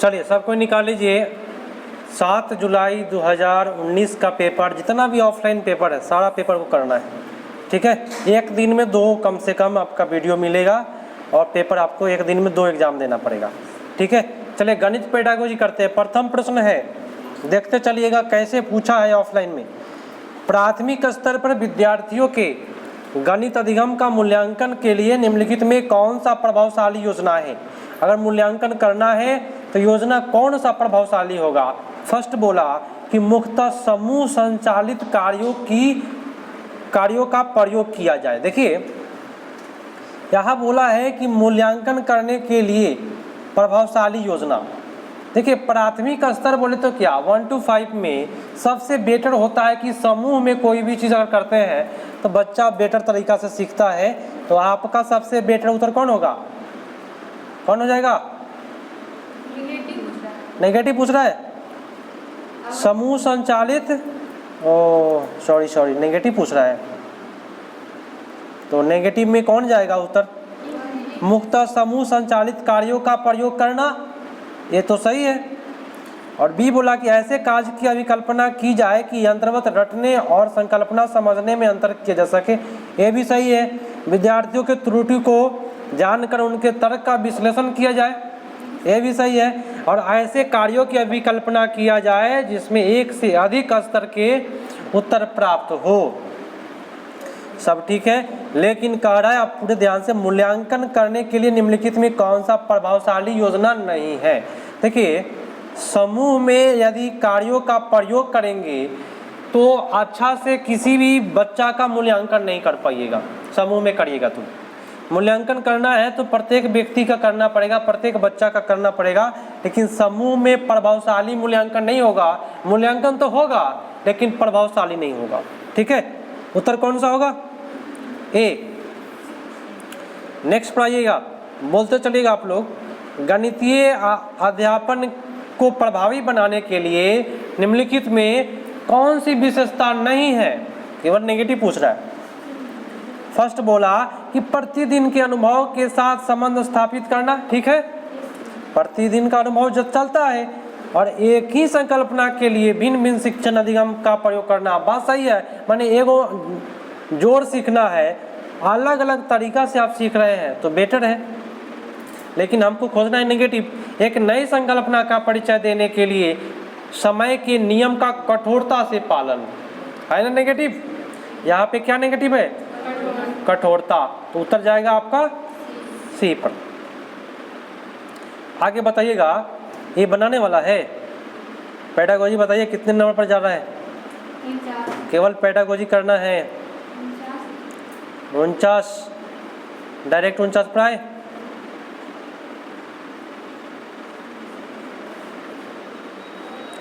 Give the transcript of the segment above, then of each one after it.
चलिए सबको निकाल लीजिए 7 जुलाई 2019 का पेपर, जितना भी ऑफलाइन पेपर है सारा पेपर को करना है, ठीक है। एक दिन में 2 कम से कम आपका वीडियो मिलेगा और पेपर आपको एक दिन में 2 एग्जाम देना पड़ेगा, ठीक है। चलिए गणित पेडागोजी करते हैं। प्रथम प्रश्न है, देखते चलिएगा कैसे पूछा है ऑफलाइन में। प्राथमिक स्तर पर विद्यार्थियों के गणित अधिगम का मूल्यांकन के लिए निम्नलिखित में कौन सा प्रभावशाली योजना है। अगर मूल्यांकन करना है तो योजना कौन सा प्रभावशाली होगा। फर्स्ट बोला कि मुख्यतः समूह संचालित कार्यों का प्रयोग किया जाए। देखिए यहाँ बोला है कि मूल्यांकन करने के लिए प्रभावशाली योजना। देखिए प्राथमिक स्तर बोले तो क्या 1 to 5 में सबसे बेटर होता है कि समूह में कोई भी चीज़ अगर करते हैं तो बच्चा बेटर तरीका से सीखता है। तो आपका सबसे बेटर उत्तर कौन होगा, कौन हो जाएगा? नेगेटिव पूछ रहा है, समूह संचालित, सॉरी नेगेटिव पूछ रहा है। तो नेगेटिव में कौन जाएगा उत्तर? मुख्यतः समूह संचालित कार्यों का प्रयोग करना, ये तो सही है। और बी बोला कि ऐसे कार्य की अभिकल्पना की जाए कि अंतर्गत रटने और संकल्पना समझने में अंतर किया जा सके, ये भी सही है। विद्यार्थियों के त्रुटि को जानकर उनके तर्क का विश्लेषण किया जाए, ये भी सही है। और ऐसे कार्यों की अभिकल्पना किया जाए जिसमें एक से अधिक स्तर के उत्तर प्राप्त हो, सब ठीक है। लेकिन कह रहा है आप पूरे ध्यान से, मूल्यांकन करने के लिए निम्नलिखित में कौन सा प्रभावशाली योजना नहीं है। देखिए समूह में यदि कार्यों का प्रयोग करेंगे तो अच्छा से किसी भी बच्चा का मूल्यांकन नहीं कर पाइएगा। समूह में करिएगा तो मूल्यांकन करना है तो प्रत्येक व्यक्ति का करना पड़ेगा, प्रत्येक बच्चा का करना पड़ेगा। लेकिन समूह में प्रभावशाली मूल्यांकन नहीं होगा। मूल्यांकन तो होगा लेकिन प्रभावशाली नहीं होगा, ठीक है। उत्तर कौन सा होगा? ए। नेक्स्ट पढ़ाइएगा, बोलते चलिएगा आप लोग। गणितीय अध्यापन को प्रभावी बनाने के लिए निम्नलिखित में कौन सी विशेषता नहीं है। केवल नेगेटिव पूछ रहा है। फर्स्ट बोला कि प्रतिदिन के अनुभव के साथ संबंध स्थापित करना, ठीक है। प्रतिदिन का अनुभव जो चलता है और एक ही संकल्पना के लिए भिन्न भिन्न शिक्षण अधिगम का प्रयोग करना, बात सही है। माने एगो जोर सीखना है, अलग अलग तरीका से आप सीख रहे हैं तो बेटर है। लेकिन हमको खोजना है नेगेटिव। एक नई संकल्पना का परिचय देने के लिए समय के नियम का कठोरता से पालन, है ना नेगेटिव। यहाँ पे क्या नेगेटिव है? कठोरता। तो उत्तर जाएगा आपका सी पर। आगे बताइएगा, ये बनाने वाला है पेडागोजी। बताइए कितने नंबर पर जा रहा है? केवल पेडागोजी करना है। 49, डायरेक्ट 49 पर आए।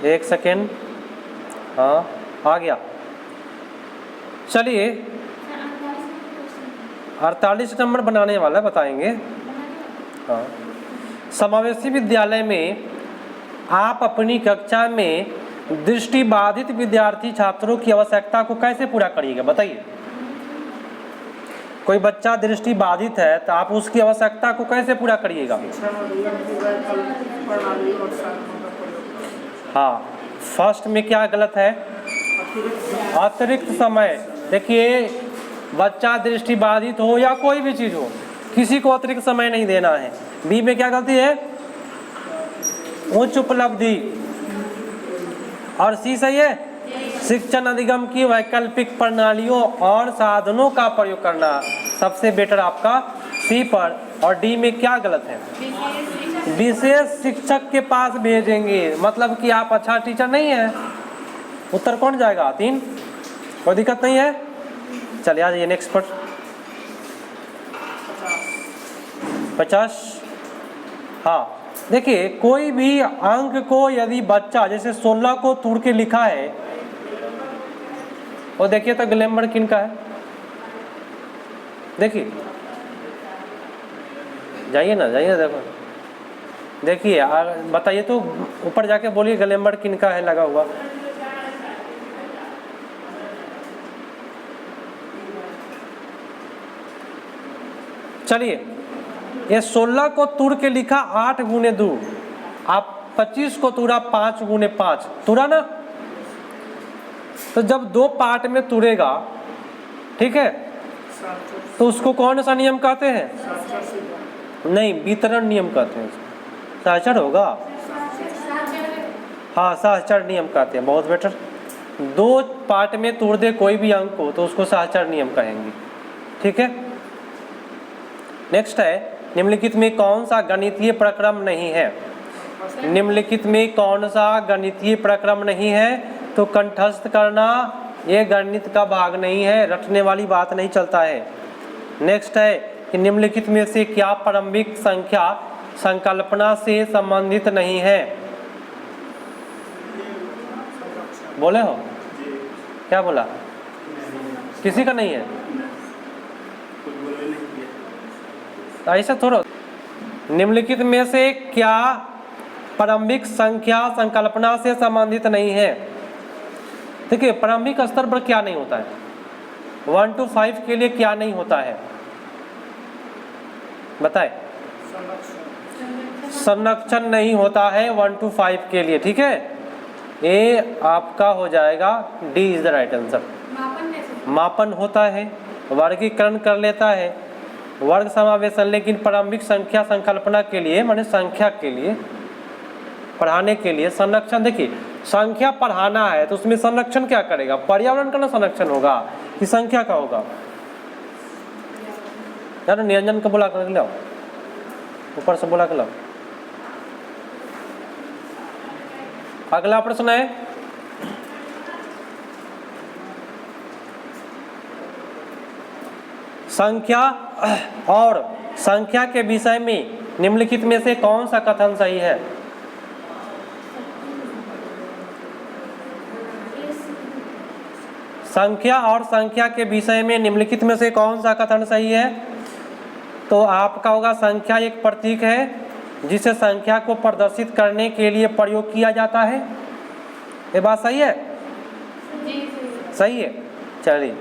एक सेकेंड, हाँ आ गया। चलिए 48 नंबर बनाने वाला बताएंगे। हाँ, समावेशी विद्यालय में आप अपनी कक्षा में दृष्टिबाधित विद्यार्थी छात्रों की आवश्यकता को कैसे पूरा करिएगा, बताइए। कोई बच्चा दृष्टिबाधित है तो आप उसकी आवश्यकता को कैसे पूरा करिएगा? हाँ, फर्स्ट में क्या गलत है? अतिरिक्त समय। देखिए बच्चा दृष्टिबाधित हो या कोई भी चीज़ हो, किसी को अतिरिक्त समय नहीं देना है। बी में क्या गलती है? उच्च उपलब्धि। और सी सही है, शिक्षण अधिगम की वैकल्पिक प्रणालियों और साधनों का प्रयोग करना। सबसे बेटर आपका सी पर। और डी में क्या गलत है? विशेष शिक्षक के पास भेजेंगे, मतलब कि आप अच्छा टीचर नहीं है। उत्तर कौन जाएगा? 3। कोई दिक्कत नहीं है। चलिए आ जाइए नेक्स्ट पर। 50। हाँ देखिए, कोई भी अंक को यदि बच्चा जैसे 16 को तोड़ के लिखा है, और देखिए तो ग्लैमर किन का है? देखिए, जाइए ना देखो, देखिए बताइए तो, ऊपर जाके बोलिए ग्लैमर किन का है लगा हुआ। चलिए, ये 16 को तोड़ के लिखा 8 गुने 2। आप 25 को तोड़ा 5 गुने 5 तोड़ा ना। तो जब दो पार्ट में तोड़ेगा, ठीक है, तो उसको कौन सा नियम कहते हैं? नहीं, वितरण नियम कहते हैं। सहचर होगा, हाँ सहचर नियम कहते हैं। बहुत बेटर। दो पार्ट में तोड़ दे कोई भी अंक को तो उसको सहचर नियम कहेंगे, ठीक है। नेक्स्ट है, निम्नलिखित में कौन सा गणितीय प्रक्रम नहीं है? निम्नलिखित में कौन सा गणितीय प्रक्रम नहीं है? तो कंठस्थ करना ये गणित का भाग नहीं है, रटने वाली बात नहीं चलता है। नेक्स्ट है कि निम्नलिखित में से क्या प्रारंभिक संख्या संकल्पना से संबंधित नहीं है? बोले हो क्या बोला? किसी का नहीं है? ऐसा थोड़ा। निम्नलिखित में से क्या प्रारंभिक संख्या संकल्पना से संबंधित नहीं है? देखिए, प्रारंभिक स्तर पर क्या नहीं होता है? 1 to 5 के लिए क्या नहीं होता है बताए? संरक्षण नहीं होता है 1 to 5 के लिए, ठीक है। ये आपका हो जाएगा, D is the right answer. मापन होता है, वर्गीकरण कर लेता है, वर्ग समावेशन, लेकिन प्रारंभिक संख्या संकल्पना के लिए माने संख्या के लिए पढ़ाने के लिए संरक्षण। देखिए, संख्या पढ़ाना है तो उसमें संरक्षण क्या करेगा? पर्यावरण का ना संरक्षण होगा कि संख्या का होगा? यार निरंजन को बुला कर लाओ, ऊपर से बुला कर लाओ। अगला प्रश्न है, संख्या और संख्या के विषय में निम्नलिखित में से कौन सा कथन सही है? संख्या और संख्या के विषय में निम्नलिखित में से कौन सा कथन सही है? तो आपका होगा, संख्या एक प्रतीक है जिसे संख्या को प्रदर्शित करने के लिए प्रयोग किया जाता है। ये बात सही है? सही है, चलिए।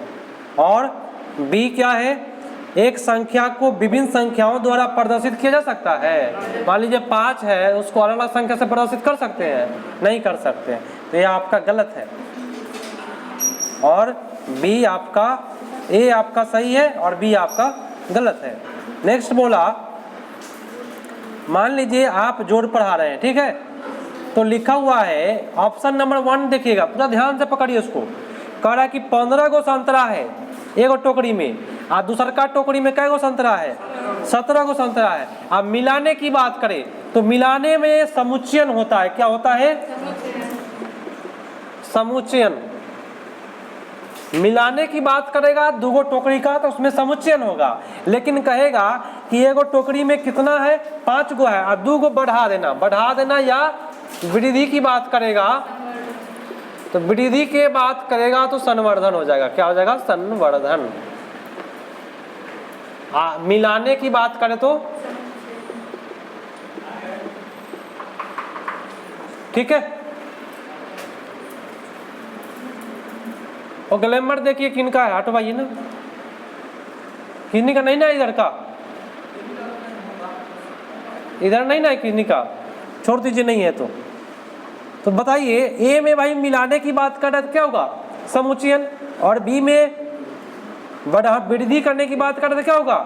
और बी क्या है? एक संख्या को विभिन्न संख्याओं द्वारा प्रदर्शित किया जा सकता है। मान लीजिए 5 है, उसको अलग अलग संख्या से प्रदर्शित कर सकते हैं? नहीं कर सकते, तो ये आपका गलत है। और बी आपका, ए आपका सही है और बी आपका गलत है। नेक्स्ट बोला, मान लीजिए आप जोड़ पढ़ा रहे हैं, ठीक है, तो लिखा हुआ है ऑप्शन नंबर 1, देखिएगा पूरा ध्यान से पकड़िए उसको। कह रहा है कि 15 गो संतरा है एगो टोकरी में, और दूसर का टोकरी में कै गो संतरा है? 17 गो संतरा है। अब मिलाने की बात करें तो मिलाने में समुच्चयन होता है। क्या होता है? समुच्चयन। मिलाने की बात करेगा दूगो टोकरी का तो उसमें समुच्चयन होगा, लेकिन कहेगा कि एगो टोकरी में कितना है? 5 गो है, और 2 गो बढ़ा देना या वृद्धि की बात करेगा तो वृद्धि के बात करेगा तो संवर्धन हो जाएगा। क्या हो जाएगा? संवर्धन। मिलाने की बात करें तो ठीक है। और ग्लैमर देखिए किनका है, हटवाइए ना, किन्हीं का नहीं ना, इधर का, इधर नहीं ना किन्हीं का, छोड़ दीजिए, नहीं है तो बताइए। ए में भाई मिलाने की बात कर रहे तो क्या होगा? समुच्चयन। और बी में वृद्धि करने की बात कर रहे तो क्या होगा?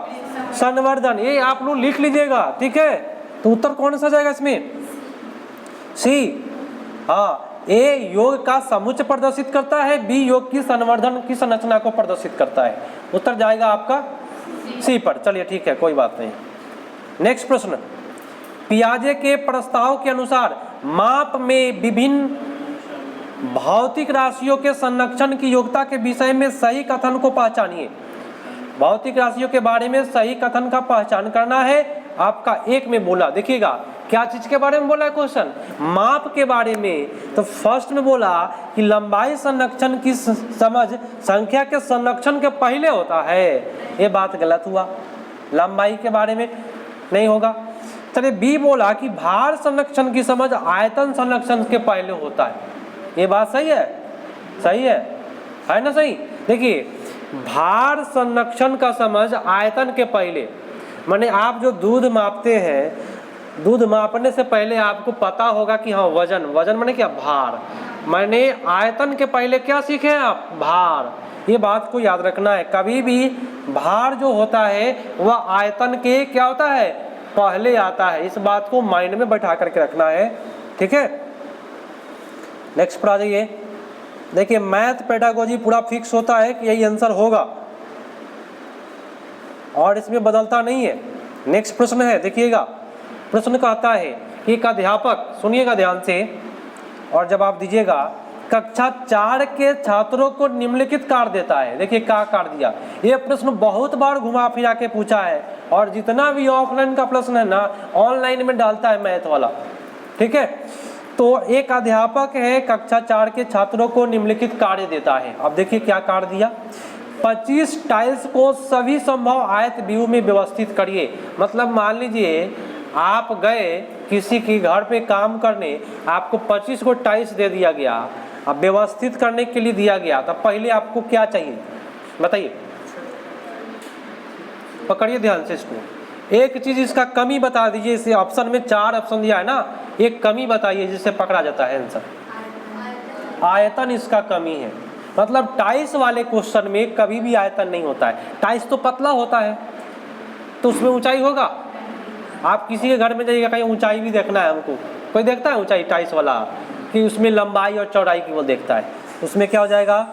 संवर्धन। ये आप लोग लिख लीजिएगा, ठीक है। तो उत्तर कौन सा जाएगा इसमें? सी। हाँ, ए योग का समुच्चय प्रदर्शित करता है, बी योग की संवर्धन की संरचना को प्रदर्शित करता है। उत्तर जाएगा आपका सी पर। चलिए ठीक है, कोई बात नहीं। नेक्स्ट प्रश्न, पियाजे के प्रस्ताव के अनुसार माप में विभिन्न भौतिक राशियों के संरक्षण की योग्यता के विषय में सही कथन को पहचानिए। भौतिक राशियों के बारे में सही कथन का पहचान करना है। आपका एक में बोला, देखिएगा क्या चीज के बारे में बोला है क्वेश्चन? माप के बारे में। तो फर्स्ट में बोला कि लंबाई संरक्षण की समझ संख्या के संरक्षण के पहले होता है। ये बात गलत हुआ, लंबाई के बारे में नहीं होगा। चलिए बी बोला कि भार संरक्षण की समझ आयतन संरक्षण के पहले होता है। ये बात सही है? सही है ना? सही। देखिए, भार संरक्षण का समझ आयतन के पहले, माने आप जो दूध मापते हैं दूध मापने से पहले आपको पता होगा कि हाँ वजन, वजन माने क्या, भार। मैंने आयतन के पहले क्या सीखे हैं आप, भार। ये बात को याद रखना है, कभी भी भार जो होता है वह आयतन के क्या होता है, पहले आता है। इस बात को माइंड में बैठा करके रखना है, ठीक है। नेक्स्ट पर आ जाइए। देखिए मैथ पेडागोजी पूरा फिक्स होता है कि यही आंसर होगा और इसमें बदलता नहीं है। नेक्स्ट प्रश्न है, देखिएगा प्रश्न कहता है कि एक अध्यापक, सुनिएगा ध्यान से और जवाब दीजिएगा, कक्षा 4 के छात्रों को निम्नलिखित कार्य देता है। देखिए क्या कार्य दिया, ये प्रश्न बहुत बार घुमा फिरा के पूछा है और जितना भी ऑफलाइन का प्रश्न है ना ऑनलाइन में डालता है मैथ वाला, ठीक है। तो एक अध्यापक है, कक्षा 4 के छात्रों को निम्नलिखित कार्य देता है। अब देखिए क्या कार्य दिया, 25 टाइल्स को सभी संभव आयत व्यू में व्यवस्थित करिए। मतलब मान लीजिए आप गए किसी के घर पे काम करने, आपको 25 को टाइल्स दे दिया गया, अब व्यवस्थित करने के लिए दिया गया, तो पहले आपको क्या चाहिए बताइए, पकड़िए ध्यान से इसको। एक चीज इसका कमी बता दीजिए, इसे ऑप्शन में 4 ऑप्शन दिया है ना, एक कमी बताइए जिससे पकड़ा जाता है आंसर। आयतन इसका कमी है, मतलब टाइल्स वाले क्वेश्चन में कभी भी आयतन नहीं होता है। टाइल्स तो पतला होता है तो उसमें ऊंचाई होगा। आप किसी के घर में जाइएगा, कहीं ऊंचाई भी देखना है हमको, कोई देखता है ऊंचाई टाइल्स वाला कि उसमें लंबाई और चौड़ाई की वो देखता है, उसमें क्या हो जाएगा,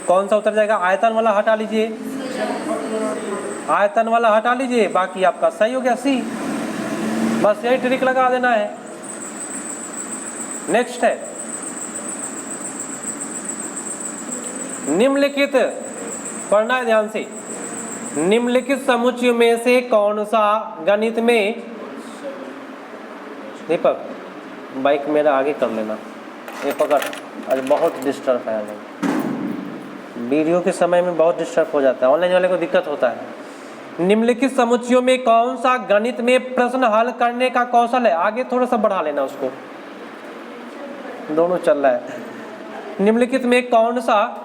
कौन सा उतर जाएगा, आयतन वाला हटा लीजिए, आयतन वाला हटा लीजिए, बाकी आपका सही हो गया सी। बस यही ट्रिक लगा देना है। नेक्स्ट है, निम्नलिखित, पढ़ना है ध्यान से, निम्नलिखित समुच्चय में से कौन सा गणित में, दीपक बाइक मेरा आगे कर लेना, ये पकड़, आज बहुत डिस्टर्ब है, वीडियो के समय में बहुत डिस्टर्ब हो जाता है, ऑनलाइन वाले को दिक्कत होता है। निम्नलिखित समुच्चयों में कौन सा गणित में प्रश्न हल करने का कौशल है, आगे थोड़ा सा बढ़ा लेना उसको, दोनों चल रहा है। निम्नलिखित में कौन सा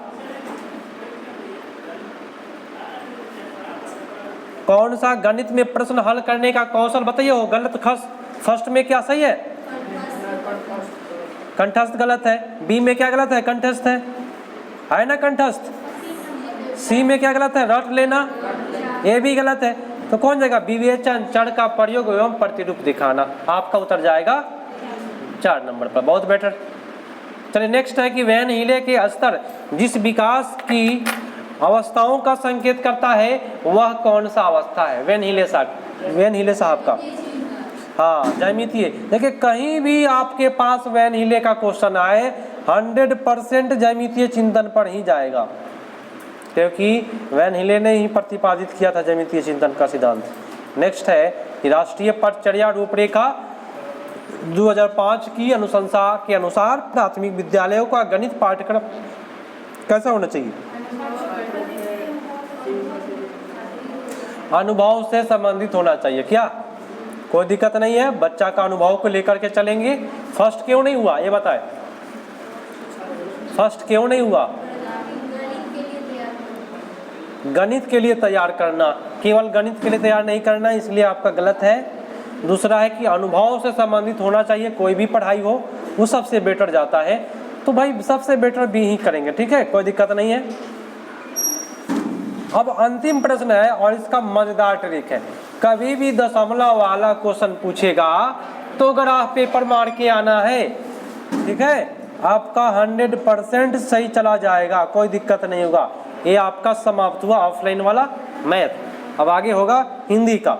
गणित में प्रश्न हल करने का कौशल बताइए, हो गलत, फर्स्ट में क्या सही है, कंठस्थ गलत है, बी में क्या गलत है, कंठस्थ है ना कंठस्थ, सी में क्या गलत है, रट लेना, ए भी गलत है, तो कौन जाएगा, विवेचन, चढ़ का प्रयोग एवं प्रतिरूप दिखाना, आपका उतर जाएगा 4 नंबर पर, बहुत बेटर। चलिए नेक्स्ट है कि वैन हीले के स्तर जिस विकास की अवस्थाओं का संकेत करता है वह कौन सा अवस्था है, वैन हीले साहब का, हाँ ज्यामितीय। देखिए कहीं भी आपके पास वैन हीले का क्वेश्चन आए 100% ज्यामितीय चिंतन पर ही जाएगा, क्योंकि वैन हीले ने ही प्रतिपादित किया था ज्यामितीय चिंतन का सिद्धांत। नेक्स्ट है कि राष्ट्रीय पटचर्या रूपरेखा 2005 की अनुशंसा के अनुसार प्राथमिक विद्यालयों का गणित पाठ्यक्रम कैसा होना चाहिए, अनुभव से संबंधित होना चाहिए। क्या कोई दिक्कत नहीं है, बच्चा का अनुभव को लेकर के चलेंगे। फर्स्ट क्यों नहीं हुआ ये बताए, फर्स्ट क्यों नहीं हुआ, गणित के लिए तैयार करना, केवल गणित के लिए तैयार नहीं करना, इसलिए आपका गलत है। दूसरा है कि अनुभव से संबंधित होना चाहिए, कोई भी पढ़ाई हो वो सबसे बेटर जाता है, तो भाई सबसे बेटर भी ही करेंगे, ठीक है, कोई दिक्कत नहीं है। अब अंतिम प्रश्न है और इसका मजेदार ट्रिक है, कभी भी दशमलव वाला क्वेश्चन पूछेगा तो ग्राफ पेपर मार के आना है, ठीक है, आपका 100% सही चला जाएगा, कोई दिक्कत नहीं होगा। ये आपका समाप्त हुआ ऑफलाइन वाला मैथ। अब आगे होगा हिंदी का।